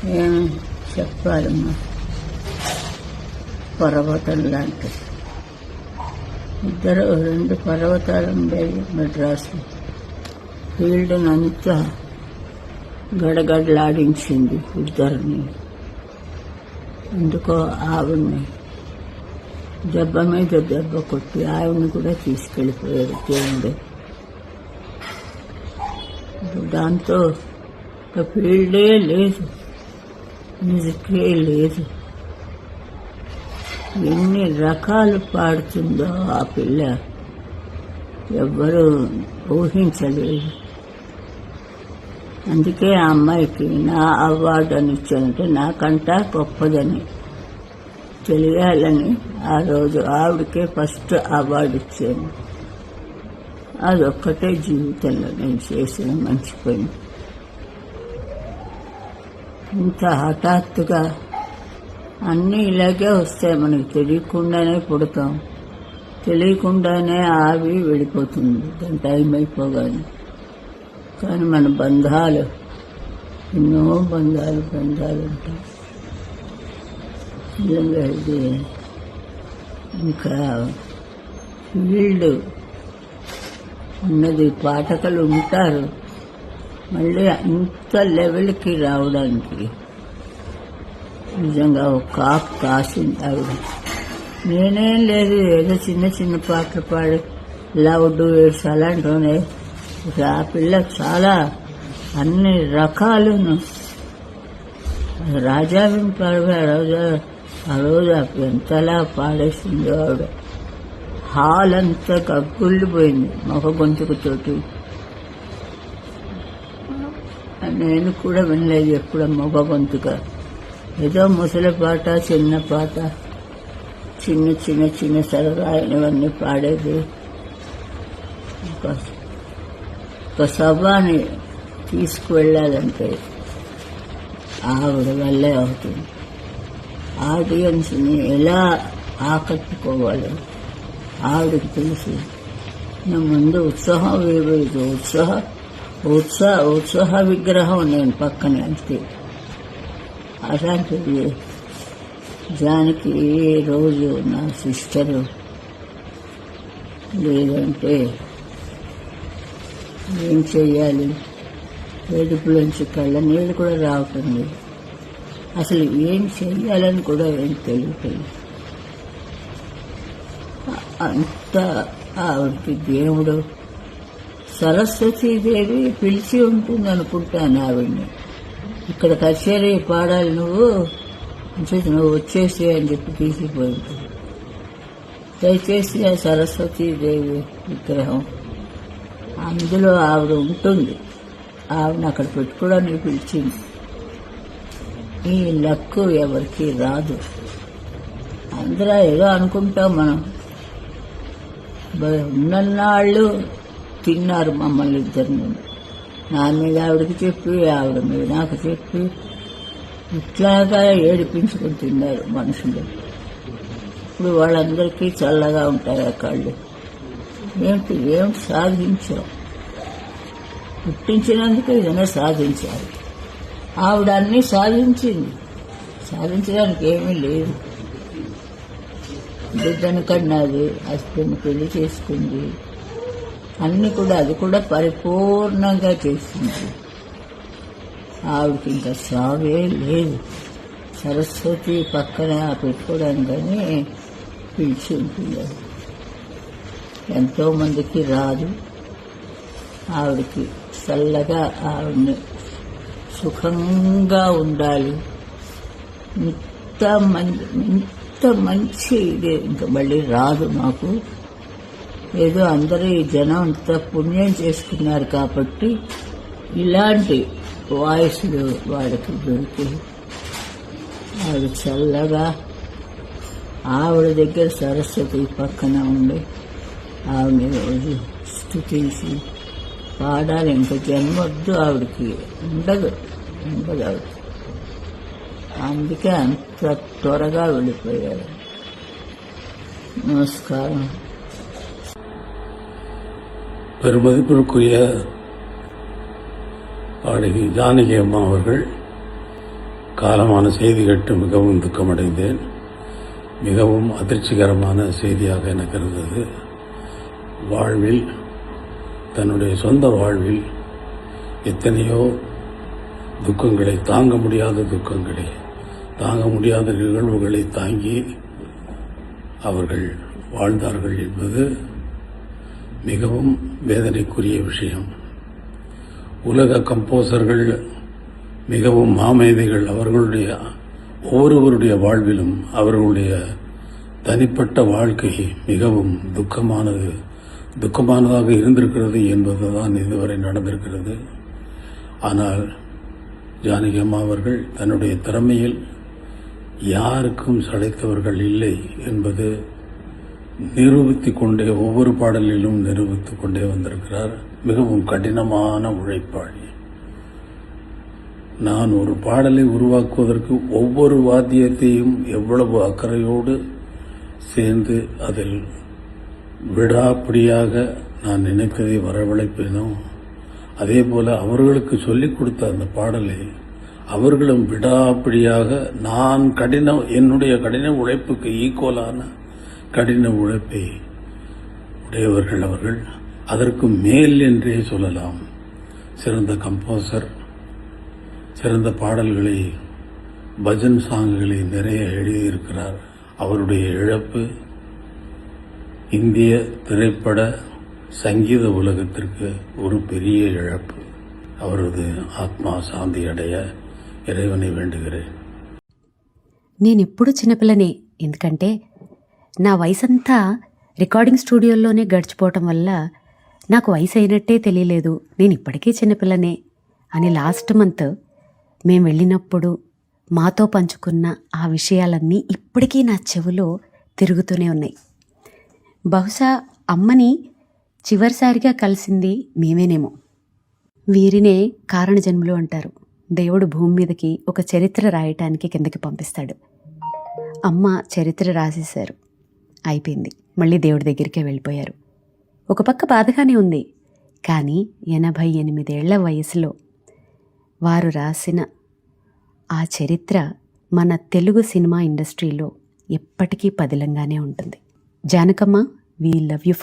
ఏం చెప్పాలమ్మా, పర్వతం లాంటి రెండు పర్వతాలు ఉండేవి మెడ్రాసు. ఫీల్డ్ అంతా గడగడలాడించింది ఇద్దరిని. ఎందుకో ఆవిడ్ని దెబ్బ మీద దెబ్బ కొట్టి ఆవిడ్ని కూడా తీసుకెళ్ళిపోయాడు దేవుడు. దాంతో ఫీల్డే లేదు, మ్యూజికే లేదు. ఎన్ని రకాలు పాడుతుందో ఆ పిల్ల ఎవ్వరూ ఊహించలేదు. అందుకే ఆ అమ్మాయికి నా అవార్డు అని ఇచ్చానంటే నాకంటా గొప్పదని తెలియాలని ఆ రోజు ఆవిడకే ఫస్ట్ అవార్డు ఇచ్చాను. అదొక్కటే జీవితంలో నేను చేసిన మంచి పని. ఇంత హఠాత్తుగా అన్నీ ఇలాగే వస్తాయి, మనకి తెలియకుండానే పుడతాం, తెలియకుండానే ఆవి వెళ్ళిపోతుంది దాని టైం అయిపోగానే. కానీ మన బంధాలు ఎన్నో బంధాలు ఉంటాయి. నిజంగా ఇది ఇంకా ఫీల్డ్ ఉన్నది, పాఠకులు ఉంటారు. మళ్ళీ అంత లెవెల్కి రావడానికి నిజంగా ఒక కాపు కాసింది ఆవిడ. నేనేం లేదు, ఏదో చిన్న చిన్న పాటలు పాడి లౌడ్ వేడ్స్ అలాంటివనే. ఆ పిల్ల చాలా అన్ని రకాలను రాజావిని పాడే ఆ రోజు ఎంతలా పాడేసిందో ఆవిడ. హాల్ అంతా గగ్గుల్లిపోయింది మొగ గొంతుకుతోటి. నేను కూడా వినలేదు ఎప్పుడు మొగ గొంతుగా. ఏదో ముసలి పాట, చిన్న పాట, చిన్న చిన్న చిన్న సరదాయినవన్నీ పాడేది. ఒక సభని తీసుకువెళ్ళాలంటే ఆవిడ వల్లే అవుతుంది. ఆడియన్స్ని ఎలా ఆకట్టుకోవాలో ఆవిడకి తెలుసు. నా ముందు ఉత్సాహం వేయలేదు, ఉత్సాహ విగ్రహం నేను పక్కనే. అంతే. అలాంటిది దానికి ఏ రోజు నా సిస్టరు లేదంటే ఏం చెయ్యాలి, ఏడుపులోంచి కళ్ళ నీళ్ళు కూడా రావటం లేదు. అసలు ఏం చెయ్యాలని కూడా ఏం తెలియదు. అంత ఆవిడకి దేవుడు సరస్వతీదేవి పిలిచి ఉంటుంది అనుకుంటాను ఆవిడ్ని. ఇక్కడ కచేరీ పాడాలి నువ్వు వచ్చేసి అని చెప్పి తీసిపోయింది. దయచేసి ఆ సరస్వతీదేవి విగ్రహం అందులో ఆవిడ ఉంటుంది. ఆవిడని అక్కడ పెట్టుకోవడానికి పిలిచింది. ఈ లక్కు ఎవరికి రాదు. అందరూ ఏదో అనుకుంటాం మనం. ఉన్నన్నాళ్ళు తిన్నారు మమ్మల్ని ఇద్దరిని. నా మీద ఆవిడకి చెప్పి, ఆవిడ మీద నాకు చెప్పి, ఇట్లాగా ఏడిపించుకుని తిన్నారు మనుషులు. ఇప్పుడు వాళ్ళందరికీ చల్లగా ఉంటాయి ఆ కాళ్ళు. ఏమిటి సాధించాం? పుట్టించినందుకు ఏదైనా సాధించాలి. ఆవిడ అన్నీ సాధించింది. సాధించడానికి ఏమీ లేదు. బిడ్డను కన్నది, హస్బెండ్ పెళ్లి చేసుకుంది, అన్ని కూడా అది కూడా పరిపూర్ణంగా చేసింది. ఆవిడకి ఇంకా సావే లేదు. సరస్వతి పక్కన పెట్టుకోవడానికని పిలిచి ఉంటుంది. ఎంతో మందికి రాదు. ఆవిడకి చల్లగా ఆవిడని సుఖంగా ఉండాలి. ఇంత మంచి ఇది ఇంకా మళ్ళీ రాదు మాకు. ఏదో అందరూ ఈ జనం అంత పుణ్యం చేసుకున్నారు కాబట్టి ఇలాంటి వాయిస్లు వాళ్ళకి దొరికి ఆవిడ చల్లగా ఆవిడ దగ్గర సరస్వతి పక్కన ఉండి ఆవిడని రోజు స్తుతించి పాడాలి. ఇంకా జన్మొద్దు ఆవిడకి, ఉండదు ఆవిడ. అందుకే అంత త్వరగా వెళ్ళిపోయారు. நமஸ்காரம். பெருமதிப்பிற்குரிய பாடகி ஜானகி அம்மா அவர்கள் காலமான செய்தி கேட்டு மிகவும் துக்கமடைந்தேன். மிகவும் அதிர்ச்சிகரமான செய்தியாக எனக்கு இருந்தது. வாழ்வில், தன்னுடைய சொந்த வாழ்வில் எத்தனையோ துக்கங்களை, தாங்க முடியாத துக்கங்களை, தாங்க முடியாத நிகழ்வுகளை தாங்கி அவர்கள் வாழ்ந்தார்கள் என்பது மிகவும் வேதனைக்குரிய விஷயம். உலக கம்போசர்கள் மிகவும் மாமேதைகள். அவர்களுடைய ஒவ்வொருவருடைய வாழ்விலும் அவர்களுடைய தனிப்பட்ட வாழ்க்கை மிகவும் துக்கமானதாக இருந்திருக்கிறது என்பதுதான் இதுவரை நடந்திருக்கிறது. ஆனால் ஜானகி அம்மா அவர்கள் தன்னுடைய திறமையில் யாருக்கும் சளைத்தவர்கள் இல்லை என்பது ஒவ்வொரு பாடலிலும் நிரூபித்துக் கொண்டே வந்திருக்கிறார். மிகவும் கடினமான உழைப்பாளி. நான் ஒரு பாடலை உருவாக்குவதற்கு ஒவ்வொரு வாத்தியத்தையும் எவ்வளவு அக்கறையோடு சேர்ந்து அதில் விடாப்பிடியாக நான் நினைத்ததை வரவழைப்பேனோ, அதே போல அவர்களுக்கு சொல்லிக் கொடுத்த அந்த பாடலை அவர்களும் விடாப்பிடியாக என்னுடைய கடின உழைப்புக்கு ஈக்குவலான கடின உழைப்பை உடையவர்கள் அவர்கள். அதற்கு மேல் என்றே சொல்லலாம். சிறந்த கம்போசர், சிறந்த பாடல்களை, பஜன் சாங்குகளை நிறைய எழுதியிருக்கிறார். அவருடைய இழப்பு இந்திய திரைப்பட சங்கீத உலகத்திற்கு ஒரு பெரிய இழப்பு. அவரது ఆత్మ శాంతి అடைய ఇறைవனை వేண்டுகிறேன். నేనెప్పుడు చిన్నపిల్లనే. ఎందుకంటే నా వయసంతా రికార్డింగ్ స్టూడియోల్లోనే గడిచిపోవటం వల్ల నాకు వయసు అయినట్టే తెలియలేదు. నేను ఇప్పటికీ చిన్నపిల్లనే అని లాస్ట్ మంత్ మేము వెళ్ళినప్పుడు మాతో పంచుకున్న ఆ విషయాలన్నీ ఇప్పటికీ నా చెవిలో తిరుగుతూనే ఉన్నాయి. బహుశా అమ్మని చివరిసారిగా కలిసింది మేమేనేమో. వీరినే కారణజన్ములు అంటారు. దేవుడు భూమి మీదకి ఒక చరిత్ర రాయటానికి కిందకి పంపిస్తాడు. అమ్మ చరిత్ర రాసేశారు, అయిపోయింది. మళ్ళీ దేవుడి దగ్గరికే వెళ్ళిపోయారు. ఒక పక్క బాధగానే ఉంది, కానీ 88 ఏళ్ల వయసులో వారు రాసిన ఆ చరిత్ర మన తెలుగు సినిమా ఇండస్ట్రీలో ఎప్పటికీ పదిలంగానే ఉంటుంది. Janakamma, we love you